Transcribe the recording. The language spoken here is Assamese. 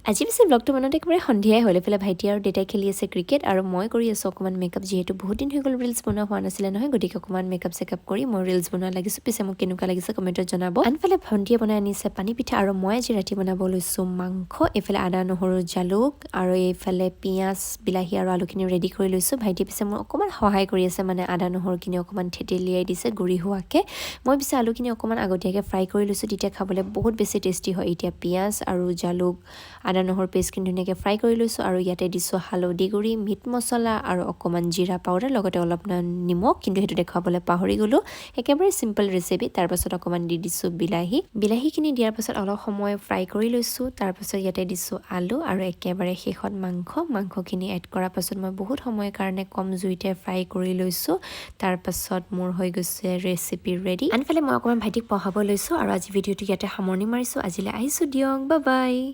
আজি পিছে ব্লগটো বনাওঁতে একেবাৰে সন্ধিয়াই হ'ল এফালে ভাইটি আৰু দেউতাই খেলি আছে ক্ৰিকেট আৰু মই কৰি আছোঁ অকণমান মেকআপ যিহেতু বহুত দিন হৈ গ'ল ৰিলছ বনোৱা হোৱা নাছিলে নহয় গতিকে অকণমান মেকআপ চেকআপ কৰি মই ৰিলছ বনোৱা লাগিছোঁ পিছে মোক কেনেকুৱা লাগিছে কমেণ্টত জনাব আনফালে ভণ্টিয়ে বনাই আনিছে পানী পিঠা আৰু মই আজি ৰাতি বনাব লৈছোঁ মাংস এইফালে আদা নহৰু জালুক আৰু এইফালে পিঁয়াজ বিলাহী আৰু আলুখিনি ৰেডি কৰি লৈছোঁ ভাইটিয়ে পিছে মোৰ অকণমান সহায় কৰি আছে মানে আদা নহৰুখিনি অকণমান থেতেলিয়াই দিছে গুড়ি হোৱাকৈ মই পিছে আলুখিনি অকণমান আগতীয়াকৈ ফ্ৰাই কৰি লৈছোঁ তেতিয়া খাবলৈ বহুত বেছি টেষ্টি হয় এতিয়া পিঁয়াজ আৰু জালুক আদা নহৰু পেষ্টখিনি ধুনীয়াকৈ ফ্ৰাই কৰি লৈছোঁ আৰু ইয়াতে দিছোঁ হালধি গুড়ি মিট মছলা আৰু অকণমান জিৰা পাউডাৰ লগতে অলপমান নিমখ কিন্তু সেইটো দেখুৱাবলৈ পাহৰি গ'লোঁ একেবাৰে চিম্পল ৰেচিপি তাৰপাছত অকণমান দি দিছোঁ বিলাহীখিনি দিয়াৰ পাছত অলপ সময় ফ্ৰাই কৰি লৈছোঁ তাৰপাছত ইয়াতে দিছোঁ আলু আৰু একেবাৰে শেষত মাংসখিনি এড কৰাৰ পাছত মই বহুত সময়ৰ কাৰণে কম জুইতে ফ্ৰাই কৰি লৈছোঁ তাৰপাছত মোৰ হৈ গৈছে ৰেচিপি ৰেডি আনফালে মই অকণমান ভাইটিক পঢ়াব লৈছোঁ আৰু আজি ভিডিঅ'টো ইয়াতে সামৰণি মাৰিছোঁ আজিলৈ আহিছোঁ দিয়ক বাই বাই